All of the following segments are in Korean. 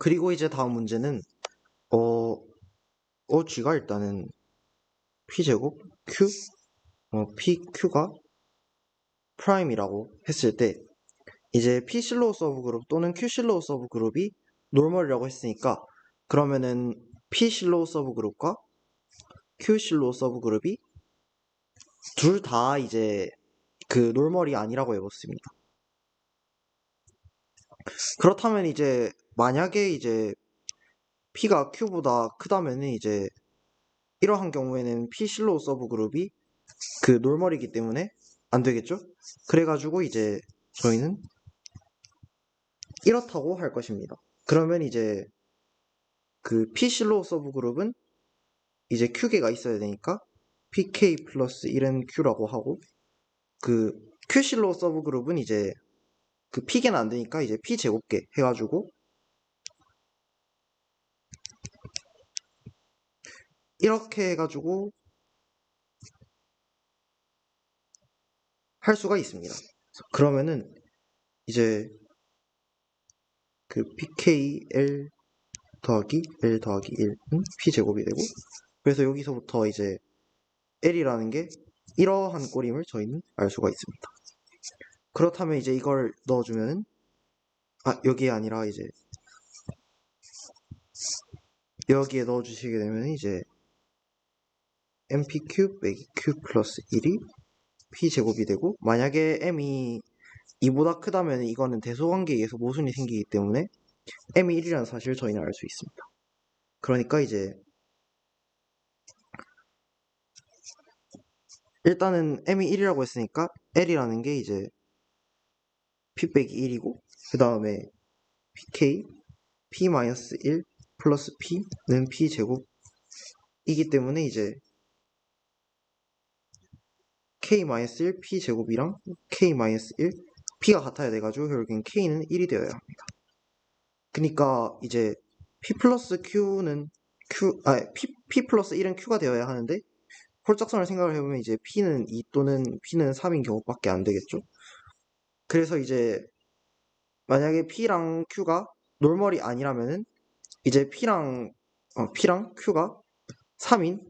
그리고 이제 다음 문제는 G가 일단은 P제곱 Q PQ가 프라임이라고 했을 때 이제 P 실로우 서브그룹 또는 Q 실로우 서브그룹이 노멀이라고 했으니까 그러면은 P 실로우 서브그룹과 Q 실로우 서브그룹이 둘 다 이제 그 노멀이 아니라고 해봤습니다. 그렇다면 이제 만약에 이제 P가 Q보다 크다면은 이제 이러한 경우에는 P 실로우 서브그룹이 그 노멀이기 때문에 안 되겠죠? 그래가지고 이제 저희는 이렇다고 할 것입니다. 그러면 이제 그 P 실로우 서브그룹은 이제 Q개가 있어야 되니까 PK 플러스 1은 Q라고 하고 그 Q 실로우 서브그룹은 이제 그 P개는 안 되니까 이제 P 제곱개 해가지고 이렇게 해가지고 할 수가 있습니다. 그러면은 이제 그 PKL 더하기 L 더하기 1은 P제곱이 되고 그래서 여기서부터 이제 L이라는 게 이러한 꼴임을 저희는 알 수가 있습니다. 그렇다면 이제 이걸 넣어주면은 여기에 아니라 이제 여기에 넣어주시게 되면 이제 MPQ 빼기 Q 플러스 1이 P제곱이 되고 만약에 M이 2보다 크다면 이거는 대소관계에 의해서 모순이 생기기 때문에 M이 1이라는 사실을 저희는 알 수 있습니다. 그러니까 이제 일단은 M이 1이라고 했으니까 L이라는 게 이제 P 빼기 1이고 그 다음에 PK P-1 플러스 P는 P제곱이기 때문에 이제 K-1 P제곱이랑 K-1 P가 같아야 돼가지고 결국엔 K는 1이 되어야 합니다. 그러니까 이제 P 플러스 Q는 P 플러스 1은 Q가 되어야 하는데 홀짝선을 생각을 해보면 이제 P는 2 또는 P는 3인 경우밖에 안 되겠죠. 그래서 이제 만약에 P랑 Q가 놀멀이 아니라면은 이제 P랑 Q가 3인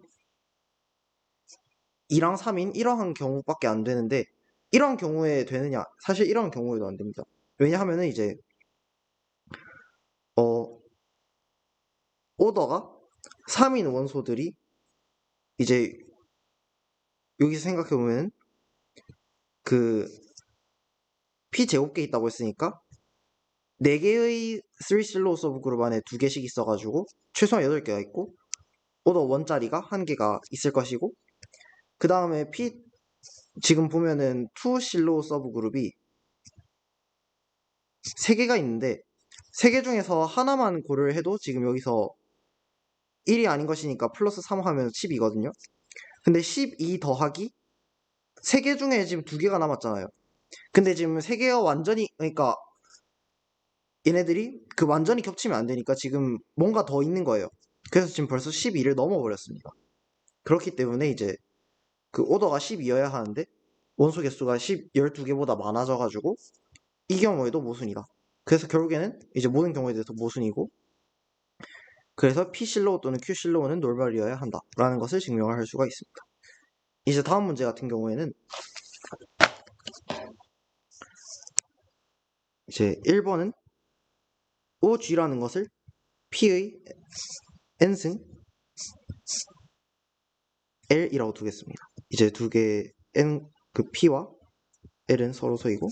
2랑 3인 이러한 경우밖에 안 되는데 이러한 경우에 되느냐? 사실 이러한 경우에도 안 됩니다. 왜냐하면은 이제 오더가 3인 원소들이 이제 여기서 생각해보면 그 P제곱계 있다고 했으니까 4개의 3실로우 서브그룹 안에 2개씩 있어가지고 최소한 8개가 있고 오더 1짜리가 1개가 있을 것이고 그 다음에 지금 보면은 2실로우 서브그룹이 3개가 있는데 3개 중에서 하나만 고려를 해도 지금 여기서 1이 아닌 것이니까 플러스 3 하면 10이거든요. 근데 12 더하기 3개 중에 지금 2개가 남았잖아요. 근데 지금 3개가 완전히 그러니까 얘네들이 그 완전히 겹치면 안 되니까 지금 뭔가 더 있는 거예요. 그래서 지금 벌써 12를 넘어버렸습니다. 그렇기 때문에 이제 그 오더가 12여야 하는데 원소 개수가 12개보다 많아져가지고 이 경우에도 모순이다. 그래서 결국에는 이제 모든 경우에 대해서 모순이고 그래서 P실로우 또는 Q실로우는 놀멀이어야 한다 라는 것을 증명을 할 수가 있습니다. 이제 다음 문제 같은 경우에는 이제 1번은 OG라는 것을 P의 n승 L이라고 두겠습니다. 이제 두 개의 n 그 P와 L은 서로 소이고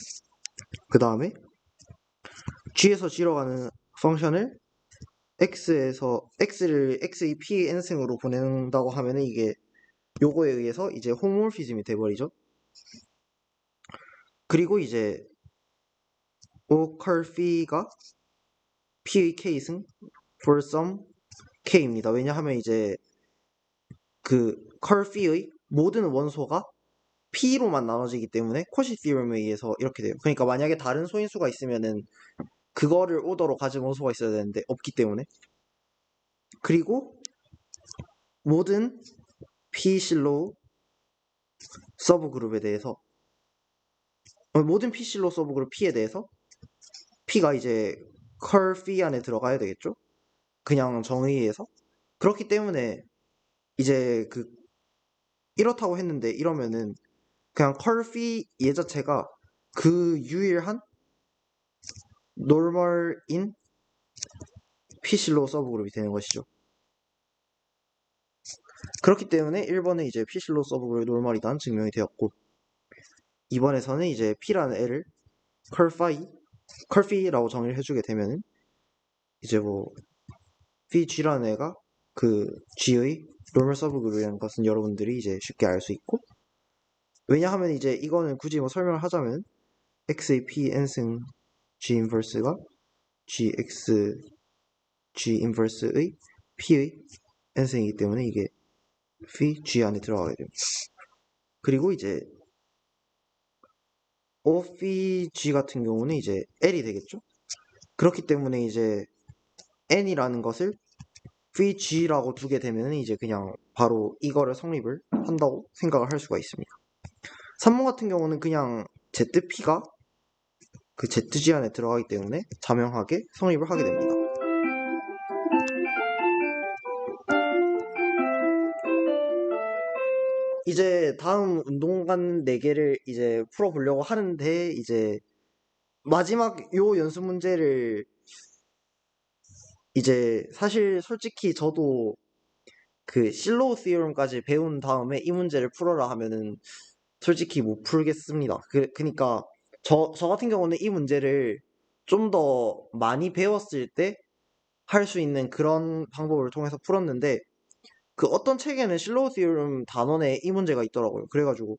그 다음에 G에서 G로 가는 펑션을 X를 X의 P의 n승으로 보낸다고 하면은 이게 요거에 의해서 이제 호모모피즘이 돼버리죠. 그리고 이제 O 컬피가 P의 K승 for some K입니다. 왜냐하면 이제 그 컬피의 모든 원소가 P로만 나눠지기 때문에 코시 디럼에 의해서 이렇게 돼요. 그러니까 만약에 다른 소인수가 있으면은 그거를 오더로 가진 원소가 있어야 되는데 없기 때문에 그리고 모든 P실로우 서브그룹에 대해서 모든 P실로우 서브그룹 P에 대해서 P가 이제 컬 phi 안에 들어가야 되겠죠? 그냥 정의에서. 그렇기 때문에 이제 이렇다고 했는데 이러면은 그냥 컬 phi 얘 자체가 그 유일한 노멀인 P실로 서브그룹이 되는 것이죠. 그렇기 때문에 1번에 이제 P실로 서브그룹이 노멀이다는 증명이 되었고, 2번에서는 이제 P라는 애를 컬피라고 정의를 해주게 되면은 이제 뭐 phi G라는 애가 그 G의 노멀 서브그룹이라는 것은 여러분들이 이제 쉽게 알 수 있고, 왜냐하면 이제 이거는 굳이 뭐 설명을 하자면 X의 P n승 G 인버스가 GX G 인버스의 P의 n승이기 때문에 이게 phi G 안에 들어가게 됩니다. 그리고 이제 O phi G 같은 경우는 이제 L이 되겠죠? 그렇기 때문에 이제 N이라는 것을 phi G라고 두게 되면 이제 그냥 바로 이거를 성립을 한다고 생각을 할 수가 있습니다. 3번 같은 경우는 그냥 ZP가 그 ZG 안에 들어가기 때문에 자명하게 성립을 하게 됩니다. 이제 다음 운동관 4개를 이제 풀어보려고 하는데, 이제 마지막 요 연습 문제를 이제 사실 솔직히 저도 그 실로우 시오럼까지 배운 다음에 이 문제를 풀어라 하면은 솔직히 못 풀겠습니다. 그니까 저 같은 경우는 이 문제를 좀 더 많이 배웠을 때 할 수 있는 그런 방법을 통해서 풀었는데, 그 어떤 책에는 실로우 시오럼 단원에 이 문제가 있더라고요. 그래가지고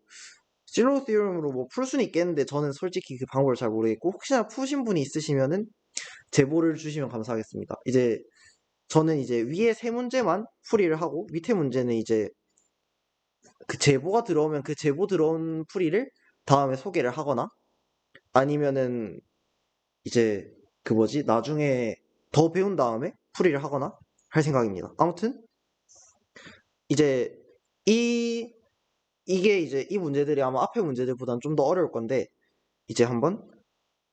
실로우 시오럼으로 뭐 풀 수는 있겠는데 저는 솔직히 그 방법을 잘 모르겠고, 혹시나 푸신 분이 있으시면은 제보를 주시면 감사하겠습니다. 이제 저는 이제 위에 세 문제만 풀이를 하고 밑에 문제는 이제 그 제보가 들어오면 그 제보 들어온 풀이를 다음에 소개를 하거나, 아니면은 이제 그 뭐지 나중에 더 배운 다음에 풀이를 하거나 할 생각입니다. 아무튼 이제 이 이게 이제 이 문제들이 아마 앞에 문제들보다는 좀 더 어려울 건데, 이제 한번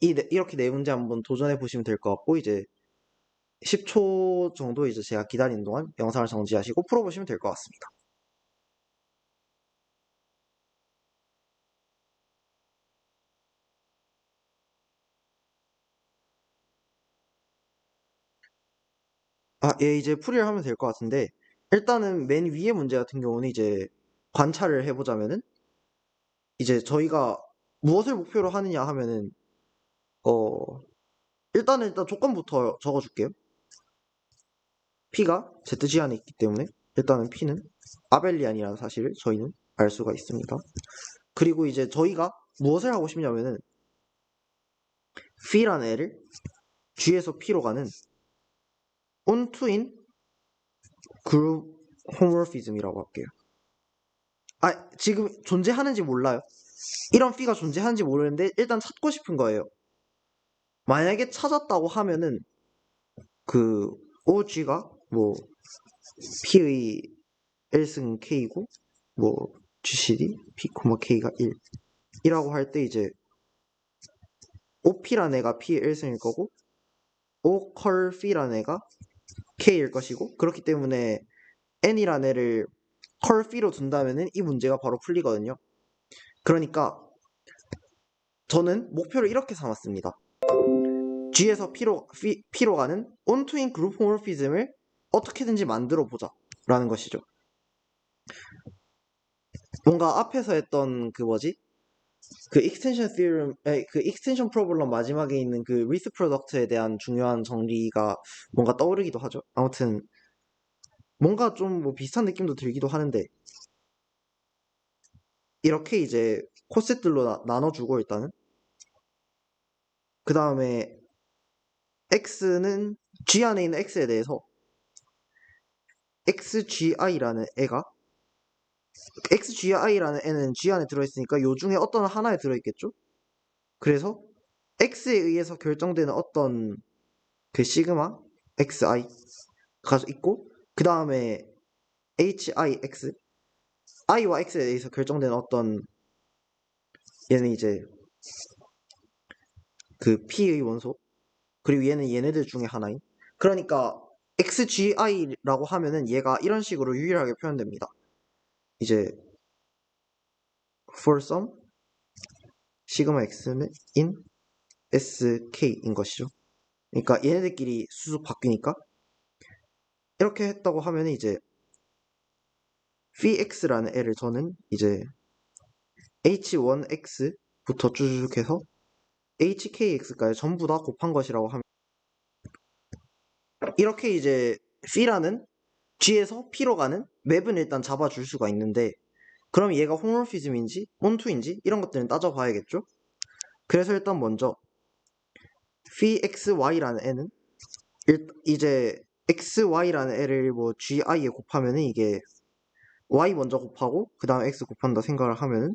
이렇게 네 문제 한번 도전해 보시면 될 것 같고, 이제 10초 정도 이제 제가 기다리는 동안 영상을 정지하시고 풀어보시면 될 것 같습니다. 예, 이제 풀이를 하면 될 것 같은데, 일단은 맨 위에 문제 같은 경우는 이제 관찰을 해보자면은, 이제 저희가 무엇을 목표로 하느냐 하면은, 어, 일단 조건부터 적어줄게요. P가 ZG 안에 있기 때문에, 일단은 P는 아벨리안이라는 사실을 저희는 알 수가 있습니다. 그리고 이제 저희가 무엇을 하고 싶냐면은, P라는 애를 G에서 P로 가는 온투인 그룹 호모피즘이라고 할게요. 지금 존재하는지 몰라요. 이런 P가 존재하는지 모르는데 일단 찾고 싶은 거예요. 만약에 찾았다고 하면은 그 OG가 뭐 P의 1승 K고 뭐 GCD P, K가 1 이라고 할 때 이제 OP라는 애가 P의 1승일 거고 O컬피라는 애가 K일 것이고, 그렇기 때문에 N이라는 애를 컬피로 둔다면은 이 문제가 바로 풀리거든요. 그러니까 저는 목표를 이렇게 삼았습니다. G에서 P로 가는 온투인 그룹 호모피즘을 어떻게든지 만들어 보자 라는 것이죠. 뭔가 앞에서 했던 그 뭐지? 그 익스텐션 theorem, 그 익스텐션 프로블럼 마지막에 있는 그 리스 프로덕트에 대한 중요한 정리가 뭔가 떠오르기도 하죠. 아무튼 뭔가 좀 뭐 비슷한 느낌도 들기도 하는데, 이렇게 이제 코셋들로 나눠주고, 일단은 그 다음에 X는 G 안에 있는 X에 대해서 XGI라는 애가 XGI라는 애는 G 안에 들어있으니까 요 중에 어떤 하나에 들어있겠죠? 그래서 X에 의해서 결정되는 어떤 그 시그마 XI가 있고, 그 다음에 HIX I와 X에 의해서 결정되는 어떤 얘는 이제 그 P의 원소가 그리고 얘는 얘네들 중에 하나인. 그러니까 xgi라고 하면은 얘가 이런 식으로 유일하게 표현됩니다. 이제 for some 시그마 x는 in sk인 것이죠. 그러니까 얘네들끼리 수속 바뀌니까 이렇게 했다고 하면 이제 px라는 애를 저는 이제 h1x부터 쭉 해서 hkx까지 전부 다 곱한 것이라고 하면 이렇게 이제 p라는 g에서 p로 가는 맵은 일단 잡아줄 수가 있는데 그럼 얘가 홈모피즘인지 온투인지 이런 것들은 따져봐야겠죠. 그래서 일단 먼저 pxy라는 애는 이제 xy라는 애를 뭐 gi에 곱하면은 이게 y 먼저 곱하고 그 다음 x 곱한다 생각을 하면은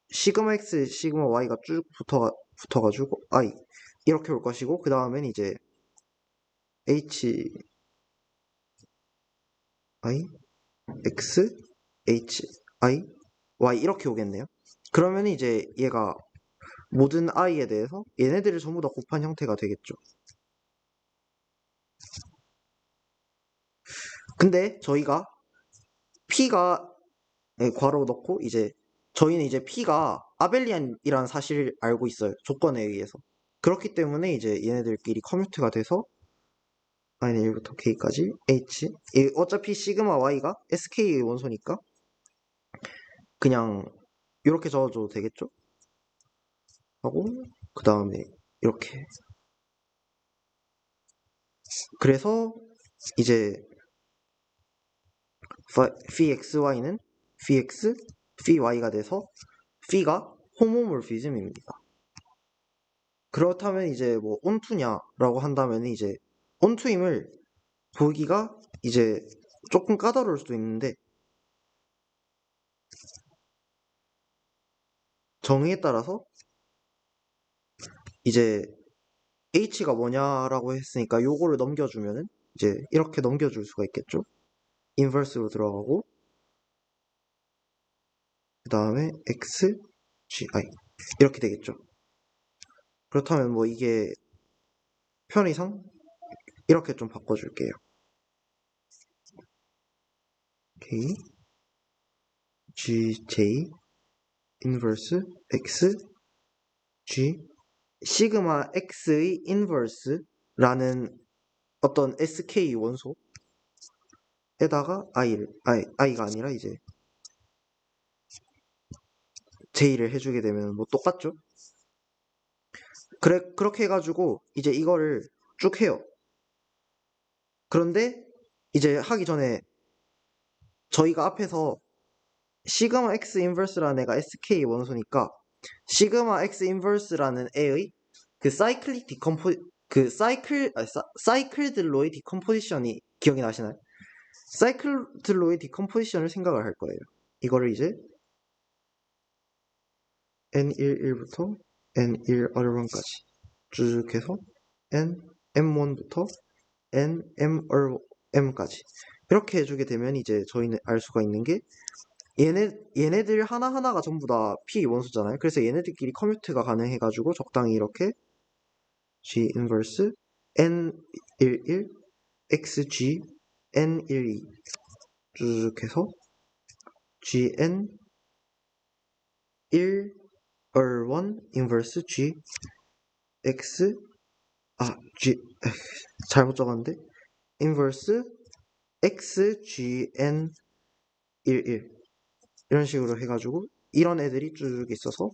시그마 x 시그마 y가 쭉 붙어가지고 i 이렇게 올 것이고 그 다음엔 이제 h i x h i y 이렇게 오겠네요. 그러면 이제 얘가 모든 i에 대해서 얘네들을 전부 다 곱한 형태가 되겠죠. 근데 저희가 p가 괄호 넣고 이제 저희는 이제 p가 아벨리안이라는 사실을 알고 있어요. 조건에 의해서. 그렇기 때문에 이제 얘네들끼리 커뮤트가 돼서 i는 1부터 k까지 h 어차피 시그마 y가 sk의 원소니까 그냥 이렇게 적어줘도 되겠죠? 하고 그 다음에 이렇게 그래서 이제 phi xy는 phi x, phi y가 돼서 phi가 호모몰피즘입니다. 그렇다면 이제 뭐 온투냐라고 한다면 이제 온투임을 보기가 이제 조금 까다로울 수도 있는데 정의에 따라서 이제 h가 뭐냐라고 했으니까 요거를 넘겨주면은 이제 이렇게 넘겨줄 수가 있겠죠. 인버스로 들어가고 그 다음에 x, g, i 이렇게 되겠죠. 그렇다면 뭐 이게 편의상 이렇게 좀 바꿔줄게요. k, g, j 인버스 x, g 시그마 x의 인버스라는 어떤 sk 원소에다가 i가 아니라 이제 j를 해주게 되면 뭐 똑같죠? 그렇게 해가지고 이제 이거를 쭉 해요. 그런데 이제 하기 전에 저희가 앞에서 시그마 x 인버스라는 애가 sk 원소니까 시그마 x 인버스라는 애의 그 사이클릭 그 사이클들로의 디컴포지션이 기억이 나시나요? 사이클들로의 디컴포지션을 생각을 할 거예요. 이거를 이제 n11부터 n1r1까지 쭉 해서 m1부터 nmrm까지 이렇게 해주게 되면 이제 저희는 알 수가 있는 게 얘네들 하나하나가 전부 다 P 원소잖아요. 그래서 얘네들끼리 커뮤트가 가능해가지고 적당히 이렇게 G 인버스 N11 XG N12 쭉 해서 GN 1 R1 인버스 G X G 잘못 적었는데 인버스 XGN 11 이런 식으로 해가지고 이런 애들이 쭉 있어서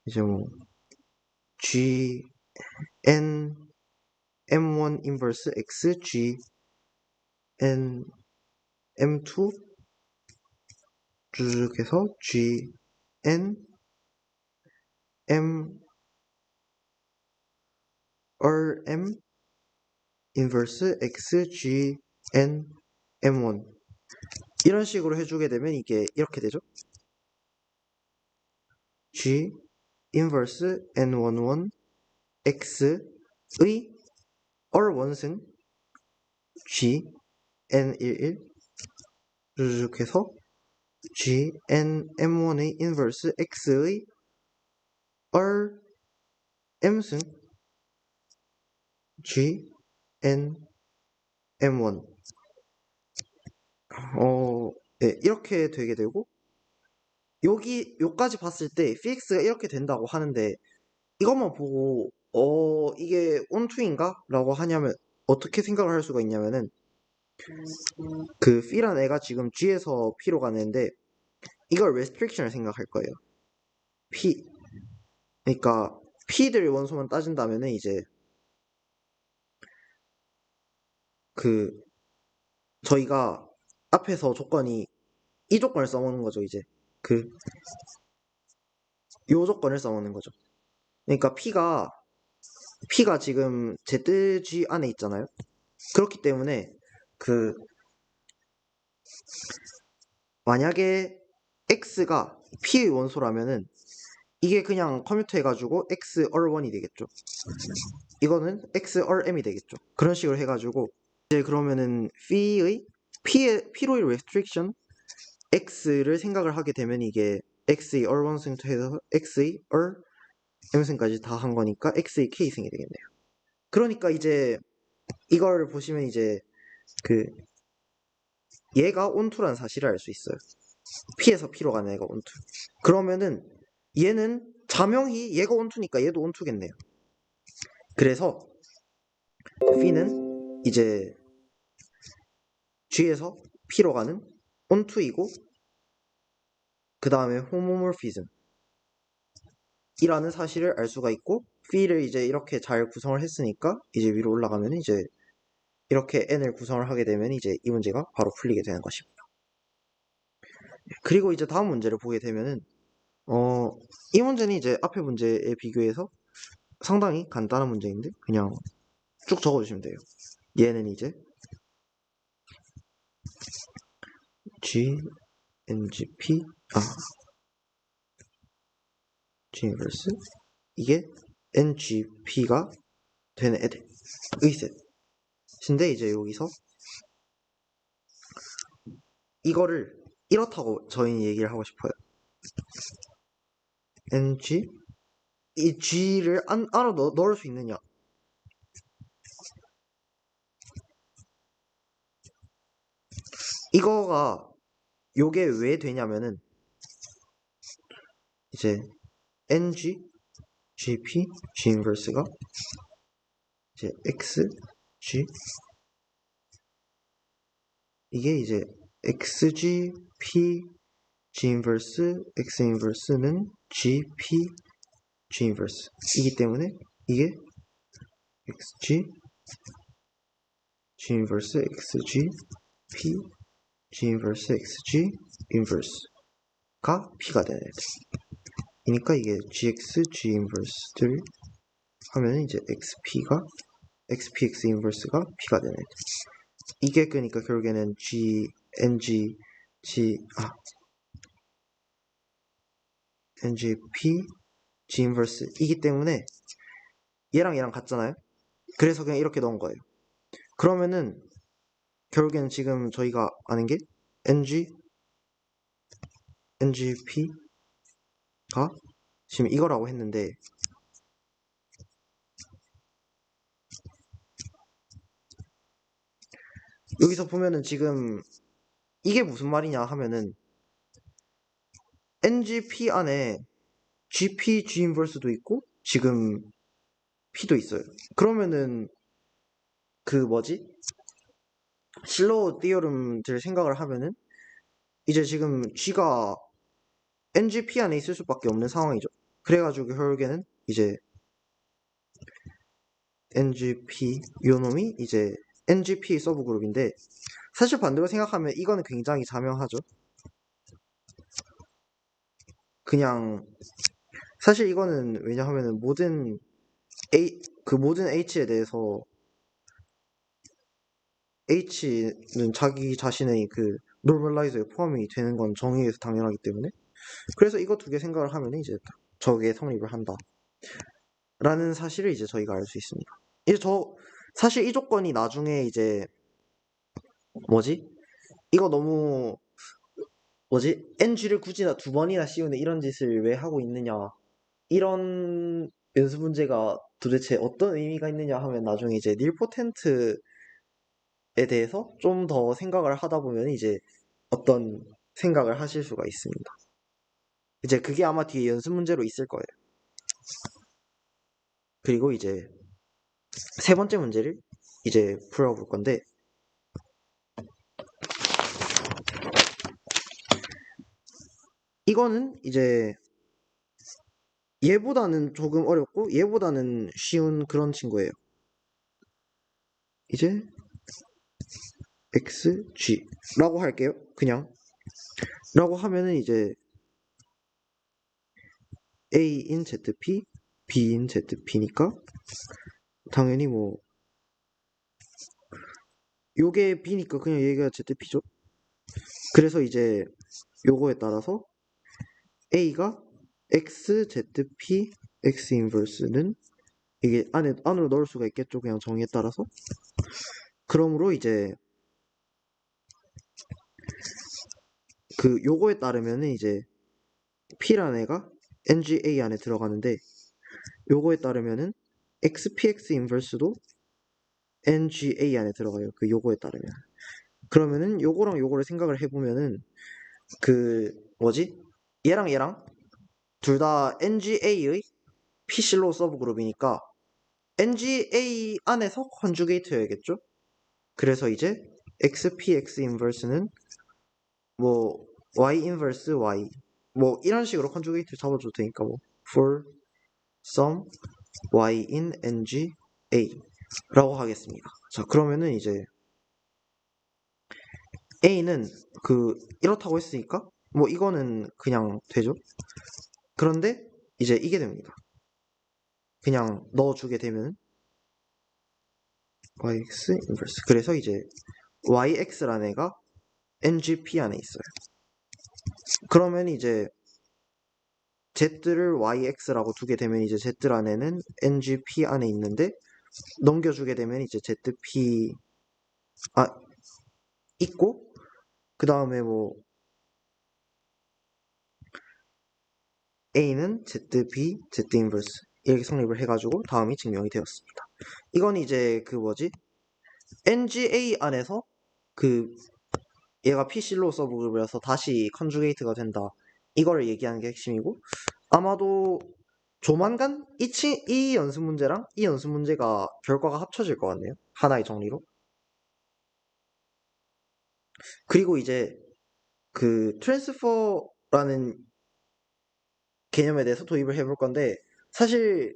이제 뭐 G N M1 인버스 X G N M2 쭉 해서 G N M R M 인버스 X G N M1 이런 식으로 해주게 되면 이게 이렇게 되죠. G 인버스 N11 X의 R 원승 G N11 쭉 해서 G N M1의 인버스 X의 R M승 G N M1 네, 이렇게 되게 되고 요까지 봤을 때 px가 이렇게 된다고 하는데 이것만 보고 이게 온투인가? 라고 하냐면 어떻게 생각을 할 수가 있냐면은 그 p란 애가 지금 g에서 p로 가는데 이걸 restriction을 생각할 거예요. p 그러니까 p들 원소만 따진다면은 이제 그 저희가 앞에서 조건이 이 조건을 써먹는 거죠. 이제 그 요 조건을 써먹는 거죠. 그러니까 P가 지금 ZG 안에 있잖아요. 그렇기 때문에 그 만약에 X가 P의 원소라면은 이게 그냥 커뮤트 해가지고 XR1이 되겠죠. 이거는 XRM이 되겠죠. 그런 식으로 해가지고 이제 그러면은 P로의 restriction X를 생각을 하게 되면 이게 X의 R1승부터 해서 X의 R M승까지 다 한 거니까 X의 K승이 되겠네요. 그러니까 이제 이걸 보시면 이제 그 얘가 온투라는 사실을 알 수 있어요. P에서 P로 가는 애가 온투. 그러면은 얘는 자명히 얘가 온투니까 얘도 온투겠네요. 그래서 P는 이제 G에서 P로 가는 온투이고 그 다음에 호모몰피즘 이라는 사실을 알 수가 있고 P를 이제 이렇게 잘 구성을 했으니까 이제 위로 올라가면 이제 이렇게 n을 구성을 하게 되면 이제 이 문제가 바로 풀리게 되는 것입니다. 그리고 이제 다음 문제를 보게 되면은 이 문제는 이제 앞에 문제에 비교해서 상당히 간단한 문제인데 그냥 쭉 적어주시면 돼요. 얘는 이제 G, NGP, G 인버스 이게 NGP가 되는 애들 의셋인데 이제 여기서 이거를 이렇다고 저희는 얘기를 하고 싶어요. NG 이 G를 안으로 넣을 수 있느냐? 이거가 요게 왜 되냐면은 이제 NG, GP, G 인버스가 이제 X, G 이게 이제 XG, P, G 인버스, X 인버스는 GP, G 인버스 이기 때문에 이게 XG, G 인버스, XG, P, G 인버스, XG 인버스가 P가 되는 애들 이니까 이게 GX, G 인버스들 하면 이제 XP, X 인버스가 P가 되는 애들 이게 그러니까 결국에는 NG, NGP, G 인버스 이기 때문에 얘랑 같잖아요. 그래서 그냥 이렇게 넣은 거예요. 그러면은 결국에는 지금 저희가 아는 게 NGP가 지금 이거라고 했는데 여기서 보면은 지금 이게 무슨 말이냐 하면은 NGP 안에 GP, G 인버스도 있고 지금 P도 있어요. 그러면은 그 뭐지? 실로우 디어름들 생각을 하면은 이제 지금 G가 NGP 안에 있을 수밖에 없는 상황이죠. 그래가지고 결국에는 이제 NGP 요놈이 이제 NGP 서브 그룹인데 사실 반대로 생각하면 이거는 굉장히 자명하죠. 그냥 사실 이거는 왜냐하면은 모든 H에 대해서 H는 자기 자신의 그 노멀라이저에 포함이 되는 건 정의에서 당연하기 때문에 그래서 이거 두 개 생각을 하면 이제 저게 성립을 한다 라는 사실을 이제 저희가 알 수 있습니다. 이제 사실 이 조건이 나중에 이제 뭐지? 이거 너무 NG를 굳이 두 번이나 씌우는 이런 짓을 왜 하고 있느냐 이런 연습 문제가 도대체 어떤 의미가 있느냐 하면 나중에 이제 닐포텐트에 대해서 좀 더 생각을 하다 보면 이제 어떤 생각을 하실 수가 있습니다. 이제 그게 아마 뒤에 연습 문제로 있을 거예요. 그리고 이제 세 번째 문제를 이제 풀어볼 건데, 이거는 이제 얘보다는 조금 어렵고 얘보다는 쉬운 그런 친구예요. 이제 xg라고 할게요. 그냥 라고 하면은 이제 a인 zp, b인 zp니까 당연히 뭐 요게 b니까 그냥 얘가 zp죠. 그래서 이제 요거에 따라서 a가 xzp x 인버스는 이게 안으로 넣을 수가 있겠죠. 그냥 정의에 따라서. 그러므로 이제 그 요거에 따르면은 이제 p라는 애가 nga 안에 들어가는데, 요거에 따르면은 xpx 인버스도 nga 안에 들어가요. 그 요거에 따르면. 그러면은 요거랑 요거를 생각을 해보면은 그 뭐지? 얘랑 둘 다 nga의 p실로 서브 그룹이니까 nga 안에서 컨주게이트여야겠죠? 그래서 이제 xpx 인버스는 뭐 y 인버스 y 뭐 이런 식으로 컨주게이트 잡아줘도 되니까 뭐 for some y in nga 라고 하겠습니다. 자, 그러면은 이제 a는 그 이렇다고 했으니까 뭐 이거는 그냥 되죠. 그런데 이제 이게 됩니다. 그냥 넣어주게 되면 yx 인버스. 그래서 이제 yx라는 애가 ngp 안에 있어요. 그러면 이제 z를 yx라고 두게 되면 이제 z 안에는 ngp 안에 있는데, 넘겨주게 되면 이제 zp 있고, 그 다음에 뭐 a는 zb z 인버스 이렇게 성립을 해가지고 다음이 증명이 되었습니다. 이건 이제 그 뭐지? nga 안에서 그 얘가 p실로 서브그룹이라서 다시 컨주게이트가 된다, 이거를 얘기하는 게 핵심이고, 아마도 조만간 이 연습 문제랑 이 연습 문제가 결과가 합쳐질 것 같네요. 하나의 정리로. 그리고 이제 그 트랜스퍼라는 개념에 대해서 도입을 해볼 건데, 사실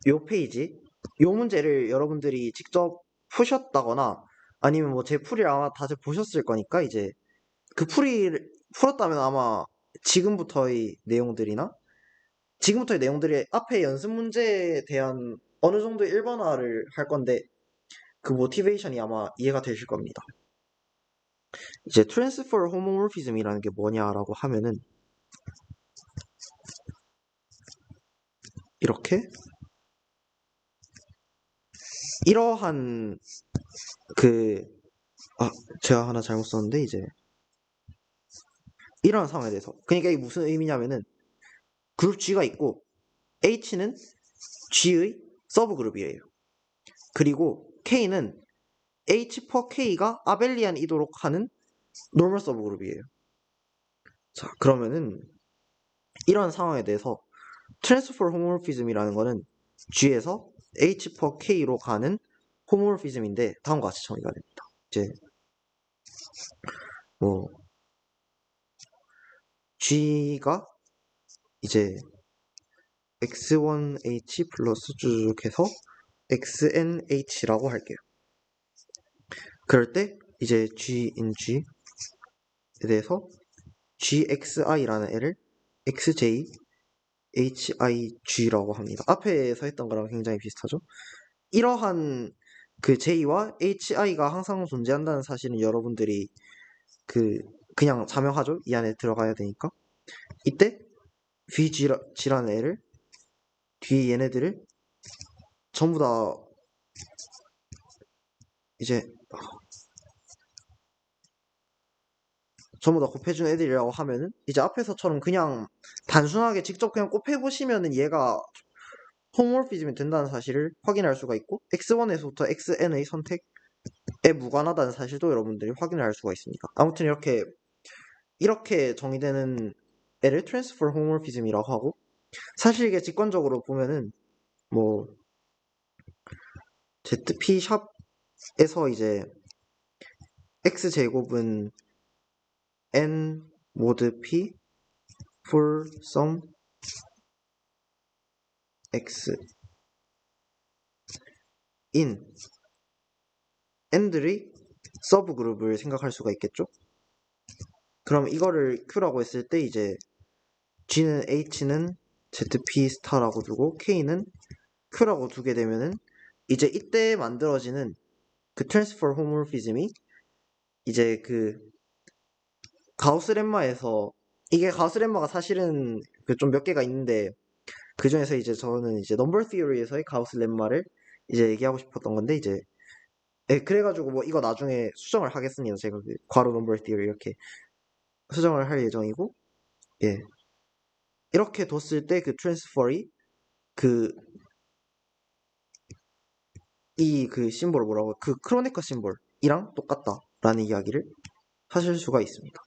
요 페이지, 요 문제를 여러분들이 직접 푸셨다거나 아니면 뭐 제 풀이를 아마 다들 보셨을 거니까, 이제 그 풀이를 풀었다면 아마 지금부터의 내용들이 앞에 연습 문제에 대한 어느 정도 일반화를 할 건데, 그 모티베이션이 아마 이해가 되실 겁니다. 이제 트랜스퍼 호모모피즘이라는 게 뭐냐라고 하면은 이렇게 이러한 그 제가 하나 잘못 썼는데, 이제 이러한 상황에 대해서, 그러니까 이게 무슨 의미냐면은 그룹 G가 있고 H는 G의 서브 그룹이에요. 그리고 K는 H per K가 아벨리안이도록 하는 노멀 서브 그룹이에요. 자, 그러면은 이런 상황에 대해서 트랜스퍼 호모모피즘이라는 거는 G에서 H per K로 가는 호모모피즘인데 다음과 같이 정의가 됩니다. 이제 뭐 G가 이제 x1h 플러스 쭉 해서 xnh라고 할게요. 그럴 때 이제 G인 G에 대해서 gxi라는 애를 xj hig라고 합니다. 앞에서 했던 거랑 굉장히 비슷하죠? 이러한 그 j와 hi가 항상 존재한다는 사실은 여러분들이 그냥 자명하죠? 이 안에 들어가야 되니까. 이때 vg라는 애를, 뒤에 얘네들을 전부 다 이제 전부 다 곱해준 애들이라고 하면은 이제 앞에서처럼 그냥 단순하게 직접 그냥 곱해보시면은 얘가 홈모피즘이 된다는 사실을 확인할 수가 있고 x1에서부터 xn의 선택에 무관하다는 사실도 여러분들이 확인을 할 수가 있습니다. 아무튼 이렇게 정의되는 애를 트랜스퍼 홈모피즘이라고 하고, 사실 이게 직관적으로 보면은 뭐 ZP 샵에서 이제 x제곱은 n 모드 p for some x in n들의 서브 그룹을 생각할 수가 있겠죠? 그럼 이거를 q라고 했을 때 이제 g는 h는 zp 스타라고 두고 k는 q라고 두게 되면은 이제 이때 만들어지는 그 트랜스퍼 호모모피즘이 이제 그 가우스 렘마에서, 이게 가우스 렘마가 사실은 그 좀 몇 개가 있는데 그 중에서 이제 저는 이제 넘버 티어리에서의 가우스 렘마를 이제 얘기하고 싶었던 건데, 이제 그래가지고 뭐 이거 나중에 수정을 하겠습니다. 제가 그 괄호 넘버 티어리 이렇게 수정을 할 예정이고, 예, 이렇게 뒀을 때 그 트랜스퍼이 그 이 그 심볼을 뭐라고, 그 크로네커 심볼이랑 똑같다라는 이야기를 하실 수가 있습니다.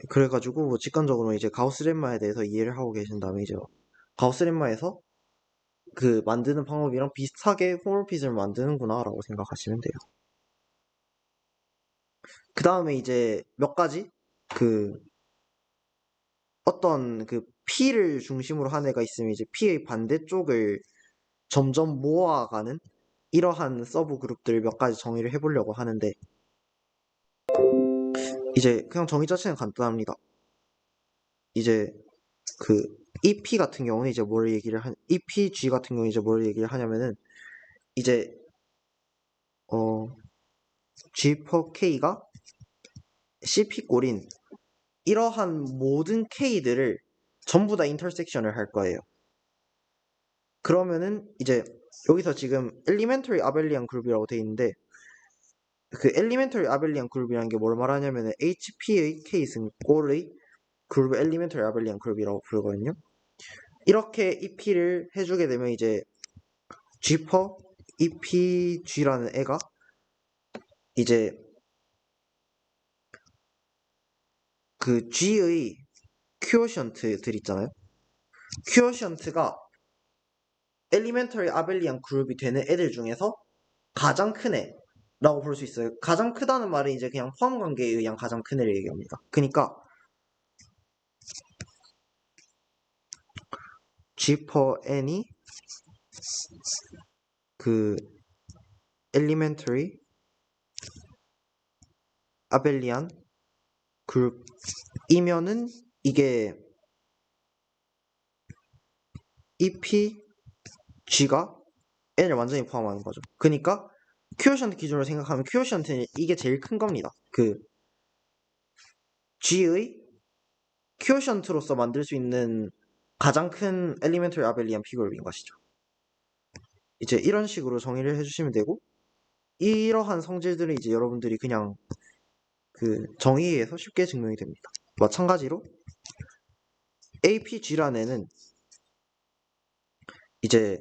그래가지고 뭐 직관적으로 이제 가우스 렘마에 대해서 이해를 하고 계신 다음에 이제 가우스 렘마에서 그 만드는 방법이랑 비슷하게 홈모피즘을 만드는구나 라고 생각하시면 돼요. 그 다음에 이제 몇 가지 그 어떤 그 P를 중심으로 한 애가 있으면 이제 P의 반대쪽을 점점 모아가는 이러한 서브 그룹들 몇 가지 정의를 해보려고 하는데, 이제 그냥 정의 자체는 간단합니다. 이제 그 EP 같은 경우는 이제 뭘 얘기를 EPG 같은 경우는 이제 뭘 얘기를 하냐면은 이제 G per K가 CP 꼴인 이러한 모든 K들을 전부 다 인터섹션을 할 거예요. 그러면은 이제 여기서 지금 엘리멘터리 아벨리안 그룹이라고 돼 있는데, 그 엘리멘터리 아벨리안 그룹이라는 게 뭘 말하냐면은 HP의 K승꼴의 그룹을 엘리멘터리 아벨리안 그룹이라고 부르거든요. 이렇게 EP를 해주게 되면 이제 G per EPG라는 애가 이제 그 G의 퀴어션트들 있잖아요. 퀴어션트가 엘리멘터리 아벨리안 그룹이 되는 애들 중에서 가장 큰 애라고 볼 수 있어요. 가장 크다는 말은 이제 그냥 포함 관계에 의한 가장 큰 애를 얘기합니다. 그러니까 G per n이 그 엘리멘터리 아벨리안 그룹이면은 이게 EPG가 n을 완전히 포함하는 거죠. 그러니까 퀴어션트 기준으로 생각하면 퀴어션트는 이게 제일 큰 겁니다. 그 G의 퀴어션트로서 만들 수 있는 가장 큰 엘리멘터리 아벨리안 피그룹인 것이죠. 이제 이런 식으로 정의를 해주시면 되고, 이러한 성질들은 이제 여러분들이 그냥 그 정의에서 쉽게 증명이 됩니다. 마찬가지로 APG라는 애는 이제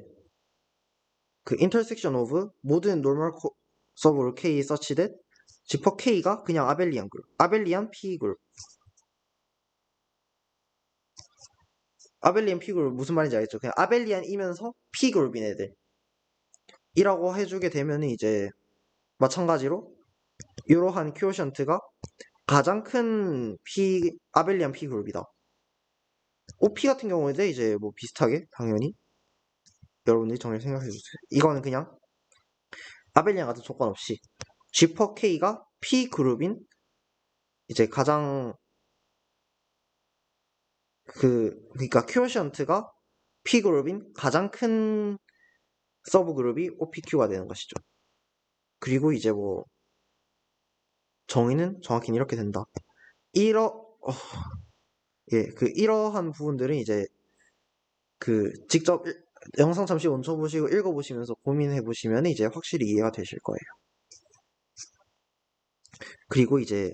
그 intersection of 모든 normal 서브로 K such that G per K가 그냥 아벨리안 그룹, 아벨리안 P 그룹. 아벨리안 P 그룹 무슨 말인지 알겠죠? 그냥 아벨리안이면서 P 그룹인 애들 이라고 해주게 되면 이제 마찬가지로 이러한 퀴어션트가 가장 큰 아벨리안 P 그룹이다. OP 같은 경우에도 이제 뭐 비슷하게 당연히 여러분들이 정의를 생각해 주세요. 이거는 그냥 아벨리안 같은 조건 없이 G per K가 P 그룹인 이제 가장 그러니까 퀴어션트가 P 그룹인 가장 큰 서브 그룹이 OPQ가 되는 것이죠. 그리고 이제 뭐 정의는 정확히 이렇게 된다. 이러한 부분들은 이제 그 직접 영상 잠시 멈춰보시고 읽어보시면서 고민해보시면 이제 확실히 이해가 되실 거예요. 그리고 이제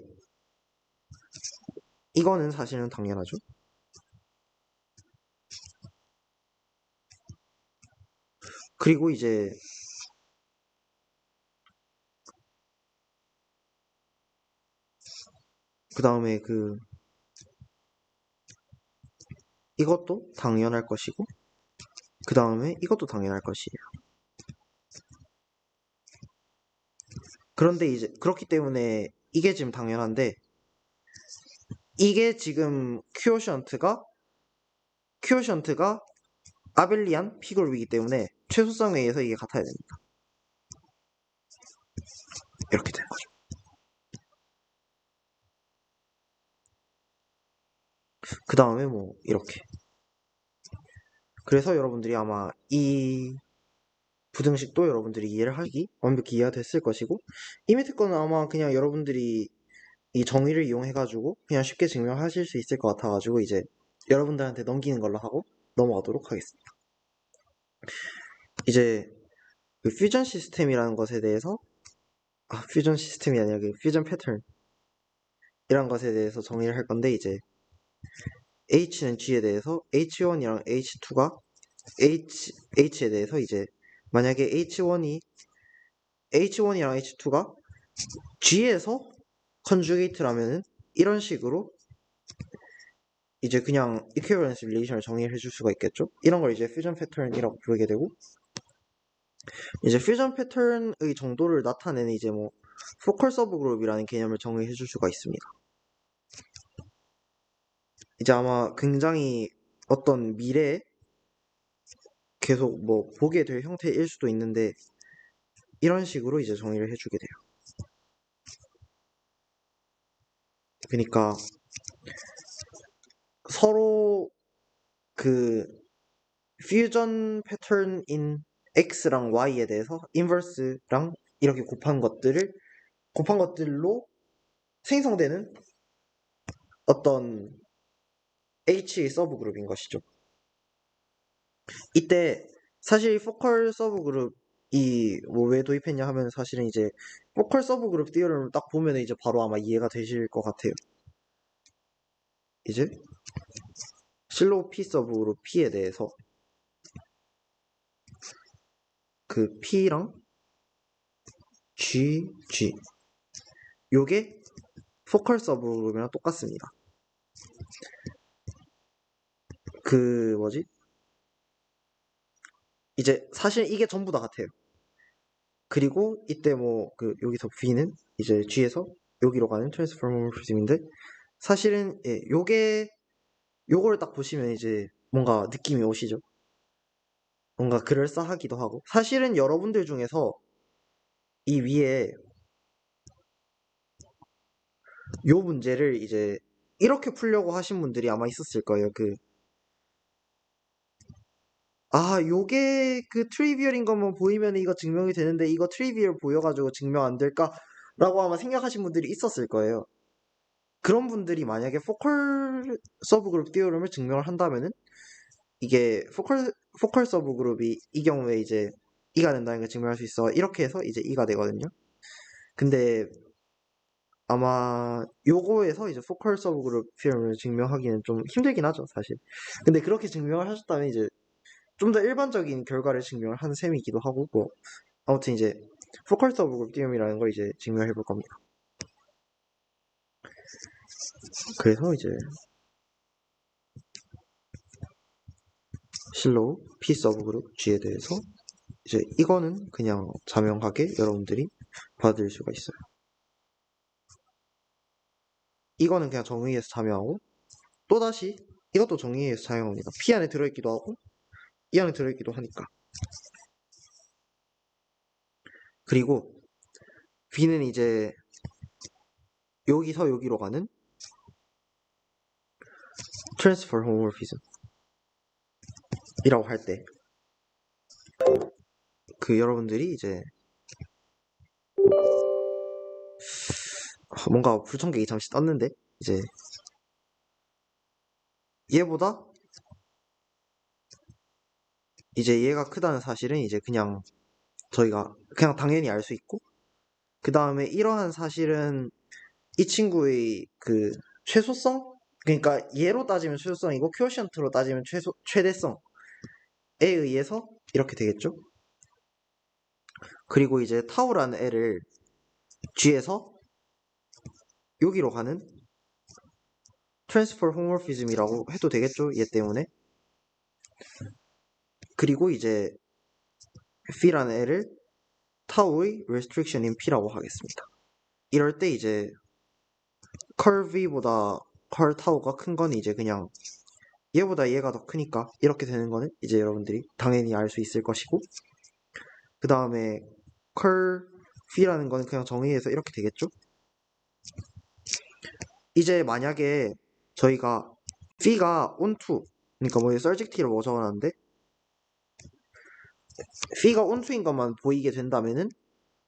이거는 사실은 당연하죠. 그리고 이제 그 다음에 이것도 당연할 것이고 그 다음에 이것도 당연할 것이에요. 그런데 이제 그렇기 때문에 이게 지금 당연한데 이게 지금 큐오션트가 아벨리안 P그룹이기 때문에 최소성에 의해서 이게 같아야 됩니다. 이렇게 되는 거죠. 그 다음에 뭐 이렇게. 그래서 여러분들이 아마 이 부등식도 여러분들이 이해를 하기 완벽히 이해가 됐을 것이고 이 밑에 거는 아마 그냥 여러분들이 이 정의를 이용해가지고 그냥 쉽게 증명하실 수 있을 것 같아가지고 이제 여러분들한테 넘기는 걸로 하고 넘어가도록 하겠습니다. 이제 그 퓨전 시스템이라는 것에 대해서 퓨전 시스템이 아니라 그 퓨전 패턴 이런 것에 대해서 정의를 할 건데 이제 H는 G에 대해서 H1이랑 H2가 H에 대해서 이제 만약에 H1이랑 H2가 G에서 컨주게이트라면은 이런 식으로 이제 그냥 이퀴버런스 릴레이션을 정의를 해줄 수가 있겠죠. 이런 걸 이제 퓨전 패턴이라고 부르게 되고 이제 퓨전 패턴의 정도를 나타내는 이제 뭐 포컬 서브 그룹이라는 개념을 정의해 줄 수가 있습니다. 이제 아마 굉장히 어떤 미래에 계속 뭐 보게 될 형태일 수도 있는데 이런 식으로 이제 정의를 해주게 돼요. 그러니까 서로 그 퓨전 패턴인 X랑 Y에 대해서 인버스랑 이렇게 곱한 것들로 생성되는 어떤 H의 서브 그룹인 것이죠. 이때 사실 포컬 서브 그룹이 뭐 왜 도입했냐 하면 사실은 이제 포컬 서브 그룹 디어럼을 딱 보면 이제 바로 아마 이해가 되실 것 같아요. 이제 실로우 P 서브 그룹 P에 대해서 그 P랑 G 요게 포컬 서브 그룹이랑 똑같습니다. 그 뭐지? 이제 사실 이게 전부 다 같아요. 그리고 이때 뭐 여기서 V는 이제 G에서 여기로 가는 트랜스포머 모피즘인데 사실은 요걸 딱 보시면 이제 뭔가 느낌이 오시죠? 뭔가 그럴싸하기도 하고 사실은 여러분들 중에서 이 위에 요 문제를 이제 이렇게 풀려고 하신 분들이 아마 있었을 거예요. 요게 트리비얼인 것만 보이면 이거 증명이 되는데 이거 트리비얼 보여가지고 증명 안 될까? 라고 아마 생각하신 분들이 있었을 거예요. 그런 분들이 만약에 포컬 서브그룹 디오럼을 증명을 한다면은 이게 포컬 서브그룹이 이 경우에 이제 이가 된다는 걸 증명할 수 있어. 이렇게 해서 이제 이가 되거든요. 근데 아마 요거에서 이제 포컬 서브그룹 피어를 증명하기는 좀 힘들긴 하죠, 사실. 근데 그렇게 증명을 하셨다면 이제 좀 더 일반적인 결과를 증명을 하는 셈이기도 하고 뭐 아무튼 이제 포컬 서브그룹 디엄이라는 걸 이제 증명해 볼 겁니다. 그래서 이제 실로우 P 서브그룹 G에 대해서 이제 이거는 그냥 자명하게 여러분들이 받을 수가 있어요. 이거는 그냥 정의에서 자명하고 또다시 이것도 정의에서 자명합니다. P 안에 들어있기도 하고 이 안에 들어있기도 하니까. 그리고 B는 이제 여기서 여기로 가는 트랜스퍼 호모모피즘이라고 할 때 여러분들이 이제 뭔가 불청객이 잠시 떴는데 이제 얘보다 이제 얘가 크다는 사실은 이제 그냥 저희가 그냥 당연히 알 수 있고 그 다음에 이러한 사실은 이 친구의 그 최소성? 그러니까 얘로 따지면 최소성이고 퀘어션트로 따지면 최대성에 의해서 이렇게 되겠죠? 그리고 이제 타우라는 애를 G에서 여기로 가는 트랜스퍼 호모피즘이라고 해도 되겠죠? 얘 때문에. 그리고 이제 P라는 애를 타우의 restriction in P라고 하겠습니다. 이럴 때 이제 컬 V보다 컬 타우가 큰 건 이제 그냥 얘보다 얘가 더 크니까 이렇게 되는 거는 이제 여러분들이 당연히 알 수 있을 것이고, 그 다음에 컬 V라는 거는 그냥 정의해서 이렇게 되겠죠? 이제 만약에 저희가 V가 onto, 그러니까 뭐 surject를 뭐 적어놨는데 V가 onto인 것만 보이게 된다면은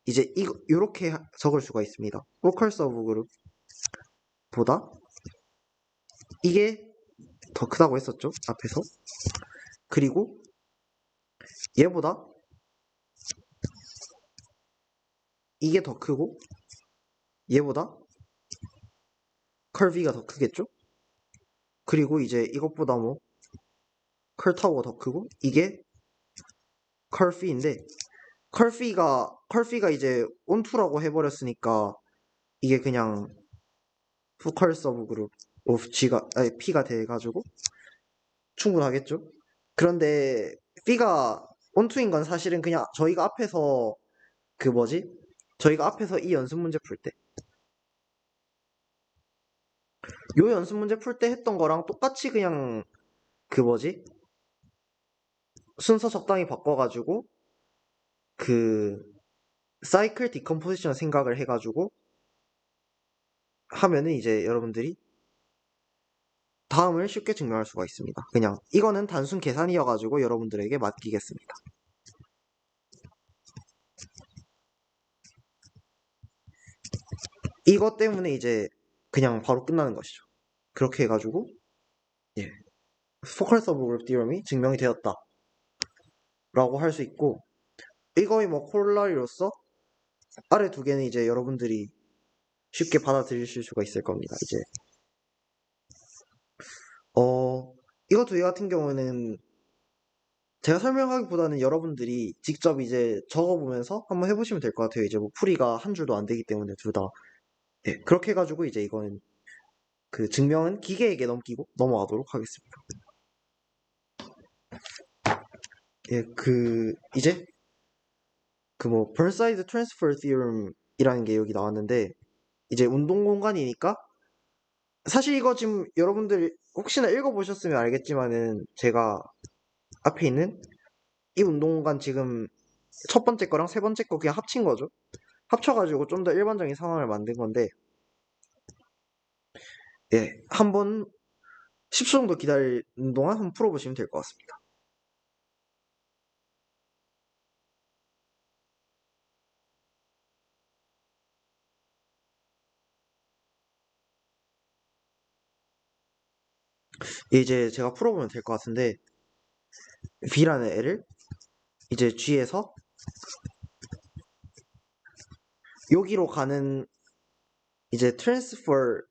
이제 이렇게 적을 수가 있습니다. local subgroup보다 이게 더 크다고 했었죠? 앞에서. 그리고 얘보다 이게 더 크고 얘보다 컬V가 더 크겠죠? 그리고 이제 이것보다 뭐 컬타워가 더 크고 이게 컬피인데 컬피가 이제 온투라고 해버렸으니까 이게 그냥 후컬 서브 그룹 오브 G가 아니 P가 돼가지고 충분하겠죠? 그런데 B가 온투인 건 사실은 그냥 저희가 앞에서 그 뭐지? 저희가 앞에서 이 연습 문제 풀 때 요 연습 문제 풀 때 했던 거랑 똑같이 그냥 그 뭐지? 순서 적당히 바꿔가지고 그 사이클 디컴포지션 생각을 해가지고 하면은 이제 여러분들이 다음을 쉽게 증명할 수가 있습니다. 그냥 이거는 단순 계산이어가지고 여러분들에게 맡기겠습니다. 이것 때문에 이제 그냥 바로 끝나는 것이죠. 그렇게 해가지고 예, 포컬 서브 그룹 디어럼이 증명이 되었다 라고 할 수 있고, 이거의 뭐 콜라리로서 아래 두 개는 이제 여러분들이 쉽게 받아들이실 수가 있을 겁니다. 이제 이거 두 개 같은 경우는 제가 설명하기보다는 여러분들이 직접 이제 적어보면서 한번 해보시면 될 것 같아요. 이제 뭐 풀이가 한 줄도 안 되기 때문에 둘 다. 예, 그렇게 해가지고 이제 이거는 그 증명은 기계에게 넘기고 넘어가도록 하겠습니다. 예, 이제 그 뭐 Burnside Transfer Theorem이라는 게 여기 나왔는데, 이제 운동 공간이니까 사실 이거 지금 여러분들 혹시나 읽어보셨으면 알겠지만은 제가 앞에 있는 이 운동 공간 지금 첫 번째 거랑 세 번째 거 그냥 합친 거죠. 합쳐가지고 좀 더 일반적인 상황을 만든 건데, 예, 한번 10초 정도 기다리는 동안 한번 풀어보시면 될 것 같습니다. 이제 제가 풀어보면 될 것 같은데, B라는 애를 이제 G에서 여기로 가는 이제 트랜스퍼인데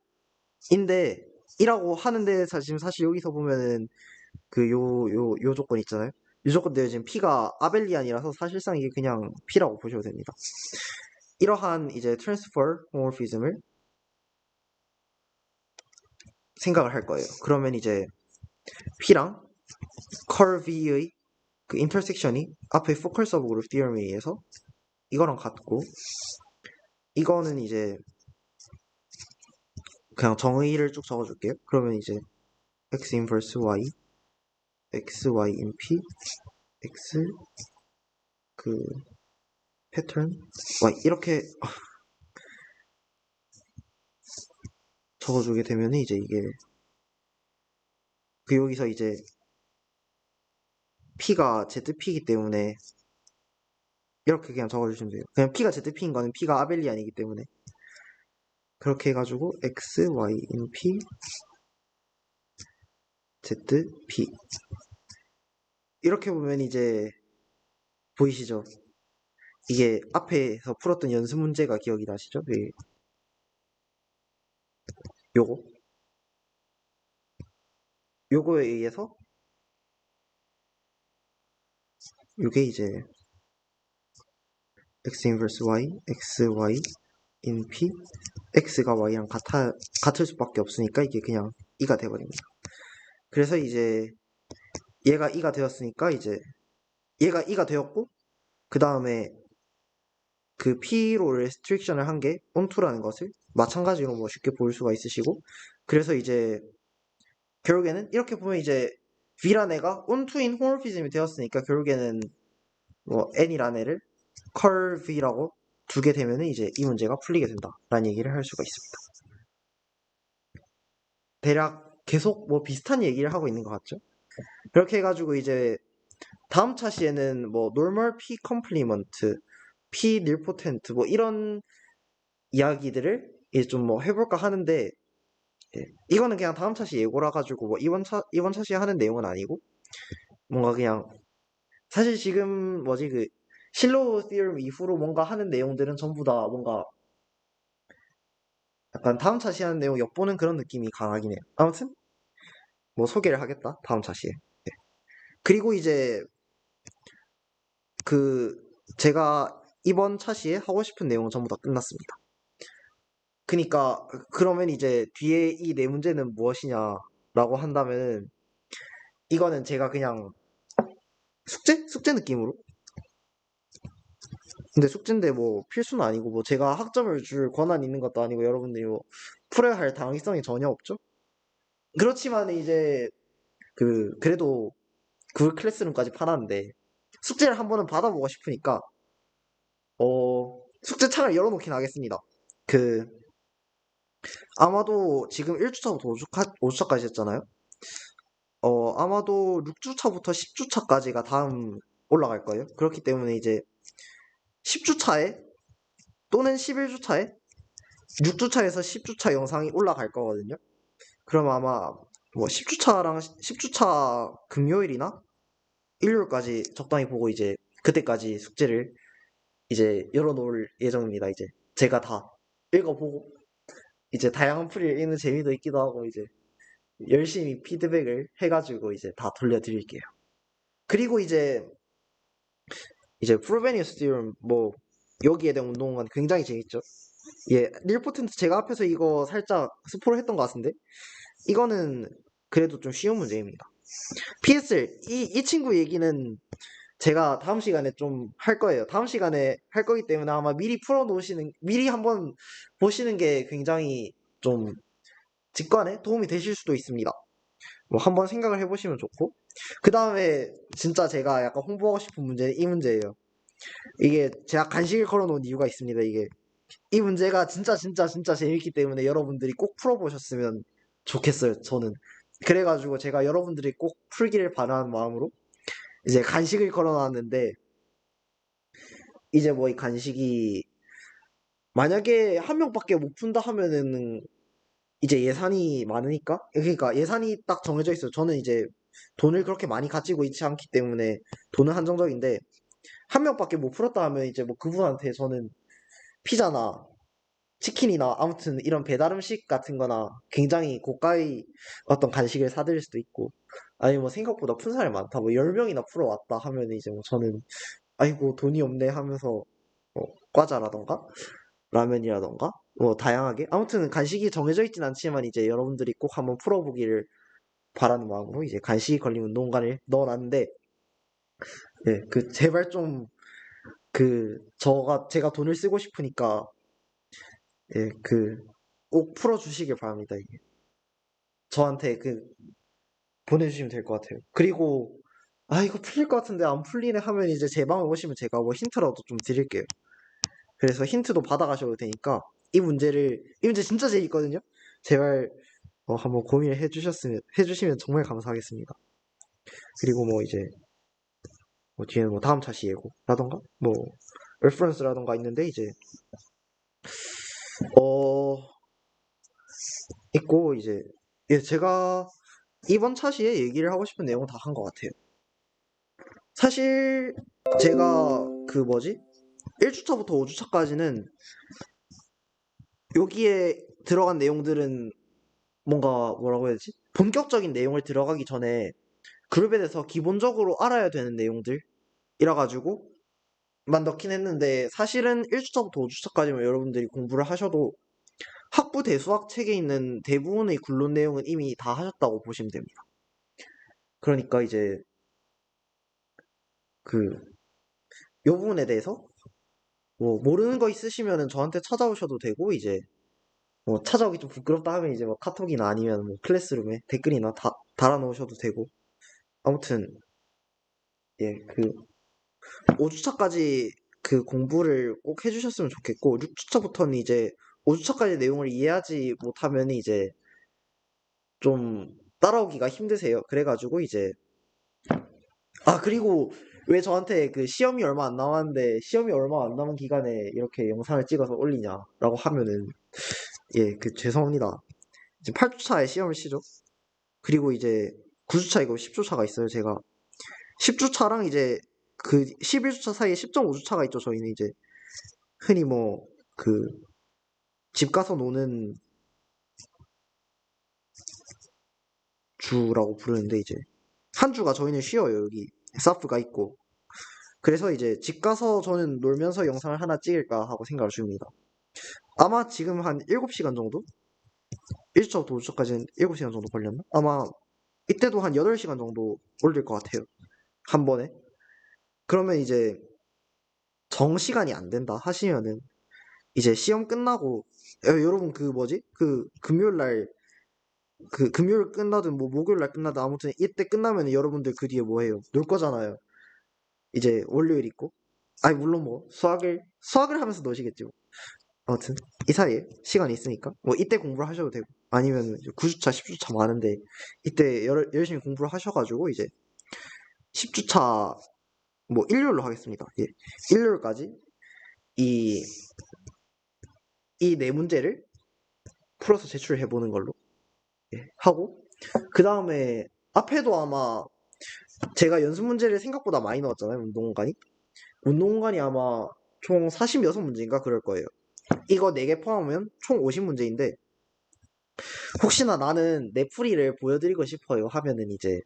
이라고 하는데 지금 사실 여기서 보면은 그 요 조건 있잖아요. 이 조건대로 지금 P가 아벨리안이라서 사실상 이게 그냥 P라고 보셔도 됩니다. 이러한 이제 트랜스퍼 호모피즘을 생각을 할 거예요. 그러면 이제 P랑 컬 V의 그 인터섹션이 앞에 포컬 서브 그룹 디어럼에 의해서 이거랑 같고, 이거는 이제 그냥 정의를 쭉 적어줄게요. 그러면 이제 x 인버스 y, x y in p, x 그 패턴 y 이렇게 적어주게 되면 이제 이게 그 여기서 이제 p가 zp이기 때문에 이렇게 그냥 적어주시면 돼요. 그냥 p가 zp인 거는 p가 아벨리안이기 때문에 그렇게 해가지고 x y in p z p 이렇게 보면 이제 보이시죠? 이게 앞에서 풀었던 연습 문제가 기억이 나시죠? 요거 요거에 의해서 요게 이제 x 인버스 y, xy in p, x가 y랑 같을 수밖에 없으니까 이게 그냥 2가 돼버립니다. 그래서 이제 얘가 2가 되었으니까 이제 얘가 2가 되었고 그 다음에 그 P로 레스트릭션을 한 게 onto라는 것을 마찬가지로 뭐 쉽게 볼 수가 있으시고 그래서 이제 결국에는 이렇게 보면 이제 V란 애가 onto인 홈모피즘이 되었으니까 결국에는 뭐 N이란 애를 컬 V라고 두게 되면은 이제 이 문제가 풀리게 된다라는 얘기를 할 수가 있습니다. 대략 계속 뭐 비슷한 얘기를 하고 있는 것 같죠? 그렇게 해가지고 이제 다음 차시에는 뭐 normal P complement, P nilpotent 뭐 이런 이야기들을 이제 좀 뭐 해볼까 하는데 예, 이거는 그냥 다음 차시 예고라 가지고 뭐 이번 차시에 하는 내용은 아니고 뭔가 그냥 사실 지금 뭐지 그 실로우 디어럼 이후로 뭔가 하는 내용들은 전부 다 뭔가 약간 다음 차시 하는 내용 엿보는 그런 느낌이 강하긴 해요. 아무튼 뭐 소개를 하겠다 다음 차시에. 예. 그리고 이제 그 제가 이번 차시에 하고 싶은 내용은 전부 다 끝났습니다. 그니까 그러면 이제 뒤에 이 네 문제는 무엇이냐라고 한다면은 이거는 제가 그냥 숙제 느낌으로. 근데 숙제인데 뭐 필수는 아니고 뭐 제가 학점을 줄 권한이 있는 것도 아니고 여러분들이 뭐 풀어야 할 당위성이 전혀 없죠. 그렇지만 이제 그래도 구글 클래스룸까지 파놨는데 숙제를 한 번은 받아보고 싶으니까 숙제 창을 열어놓긴 하겠습니다. 그 아마도 지금 1주차부터 5주차까지 했잖아요. 아마도 6주차부터 10주차까지가 다음 올라갈 거예요. 그렇기 때문에 이제 10주차에 또는 11주차에 6주차에서 10주차 영상이 올라갈 거거든요. 그럼 아마 뭐 10주차랑 10주차 금요일이나 일요일까지 적당히 보고 이제 그때까지 숙제를 이제 열어놓을 예정입니다. 이제 제가 다 읽어보고 이제 다양한 풀이를 읽는 재미도 있기도 하고 이제 열심히 피드백을 해가지고 이제 다 돌려드릴게요. 그리고 이제 프로베니우스 디럼 뭐 여기에 대한 운동은 굉장히 재밌죠. 예, 릴포텐트 제가 앞에서 이거 살짝 스포를 했던 것 같은데 이거는 그래도 좀 쉬운 문제입니다. PSL 이 친구 얘기는 제가 다음 시간에 좀 할 거예요. 다음 시간에 할 거기 때문에 아마 미리 한번 보시는 게 굉장히 좀 직관에 도움이 되실 수도 있습니다. 뭐 한번 생각을 해보시면 좋고 그 다음에 진짜 제가 약간 홍보하고 싶은 문제는 이 문제예요. 이게 제가 간식을 걸어놓은 이유가 있습니다. 이게 이 문제가 진짜 재밌기 때문에 여러분들이 꼭 풀어보셨으면 좋겠어요. 저는 그래가지고 제가 여러분들이 꼭 풀기를 바라는 마음으로 이제 간식을 걸어놨는데 이제 뭐 이 간식이 만약에 한 명밖에 못 푼다 하면은 이제 예산이 많으니까 그러니까 예산이 딱 정해져 있어요. 저는 이제 돈을 그렇게 많이 가지고 있지 않기 때문에 돈은 한정적인데 한 명밖에 못 풀었다 하면 이제 뭐 그분한테 저는 피자나 치킨이나 아무튼 이런 배달 음식 같은 거나 굉장히 고가의 어떤 간식을 사드릴 수도 있고 아니 뭐 생각보다 푼 사람이 많다 뭐 10명이나 풀어왔다 하면 이제 뭐 저는 아이고 돈이 없네 하면서 과자라던가 라면이라던가 뭐 다양하게 아무튼 간식이 정해져 있진 않지만 이제 여러분들이 꼭 한번 풀어보기를 바라는 마음으로 이제 간식이 걸린 운동관을 넣어놨는데 예, 그 제발 좀 제가 돈을 쓰고 싶으니까 예, 꼭 풀어주시길 바랍니다. 이게 저한테 보내주시면 될 것 같아요. 그리고 아 이거 풀릴 것 같은데 안 풀리네 하면 이제 제 방에 오시면 제가 뭐 힌트라도 좀 드릴게요. 그래서 힌트도 받아가셔도 되니까 이 문제 진짜 재밌거든요. 제발 한번 고민을 해주시면 정말 감사하겠습니다. 그리고 뭐 이제 뭐 뒤에는 뭐 다음 차시 예고라던가 뭐 레퍼런스라던가 있는데 이제 어 있고 이제 예 제가 이번 차시에 얘기를 하고 싶은 내용은 다 한 것 같아요. 사실 제가 뭐지 1주차부터 5주차까지는 여기에 들어간 내용들은 뭔가 뭐라고 해야 되지? 본격적인 내용을 들어가기 전에 그룹에 대해서 기본적으로 알아야 되는 내용들이라 가지고 만 넣긴 했는데 사실은 1주차부터 5주차까지만 여러분들이 공부를 하셔도 학부 대수학 책에 있는 대부분의 군론 내용은 이미 다 하셨다고 보시면 됩니다. 그러니까 이제 그 요 부분에 대해서 뭐 모르는 거 있으시면은 저한테 찾아오셔도 되고 이제 뭐 찾아오기 좀 부끄럽다 하면 이제 뭐 카톡이나 아니면 뭐 클래스룸에 댓글이나 달아놓으셔도 되고 아무튼 예 그 5주차까지 그 공부를 꼭 해주셨으면 좋겠고 6주차부터는 이제 5주차까지 내용을 이해하지 못하면 이제 좀 따라오기가 힘드세요. 그래가지고 이제 그리고 왜 저한테 그 시험이 얼마 안 남았는데 시험이 얼마 안 남은 기간에 이렇게 영상을 찍어서 올리냐라고 하면은 예 그 죄송합니다. 이제 8주차에 시험을 치죠. 그리고 이제 9주차이고 10주차가 있어요. 제가 10주차랑 이제 그 11주차 사이에 10.5주차가 있죠. 저희는 이제 흔히 뭐 그 집 가서 노는 주라고 부르는데 이제 한 주가 저희는 쉬어요. 여기 사프가 있고 그래서 이제 집 가서 저는 놀면서 영상을 하나 찍을까 하고 생각을 중입니다. 아마 지금 한 7시간 정도? 1주차부터 5주차까지는 7시간 정도 걸렸나? 아마 이때도 한 8시간 정도 올릴 것 같아요. 한 번에. 그러면 이제 정시간이 안 된다 하시면은 이제 시험 끝나고 여러분 그 뭐지? 그 금요일 날 그 금요일 끝나든 뭐 목요일 날 끝나든 아무튼 이때 끝나면 여러분들 그 뒤에 뭐 해요? 놀 거잖아요. 이제 월요일 있고. 아니 물론 뭐 수학을 하면서 노시겠죠. 아무튼 이 사이에 시간이 있으니까 뭐 이때 공부를 하셔도 되고 아니면 9주차, 10주차 많은데 이때 열심히 공부를 하셔가지고 이제 10주차 뭐 일요일로 하겠습니다. 예. 일요일까지 이 이 네 문제를 풀어서 제출해 보는 걸로 예, 하고 그 다음에 앞에도 아마 제가 연습 문제를 생각보다 많이 넣었잖아요. 운동공간이 아마 총 46문제인가 그럴 거예요. 이거 4개 포함하면 총 50문제인데 혹시나 나는 내 풀이를 보여드리고 싶어요 하면은 이제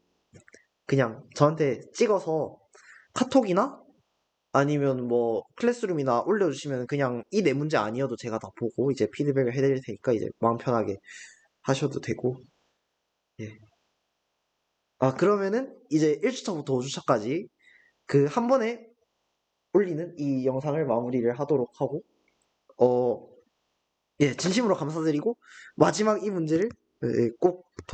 그냥 저한테 찍어서 카톡이나 아니면 뭐 클래스룸이나 올려주시면 그냥 이 네 문제 아니어도 제가 다 보고 이제 피드백을 해드릴 테니까 이제 마음 편하게 하셔도 되고 예. 그러면은 이제 1주차부터 5주차까지 그 한 번에 올리는 이 영상을 마무리를 하도록 하고 어, 예, 진심으로 감사드리고 마지막 이 문제를 예, 꼭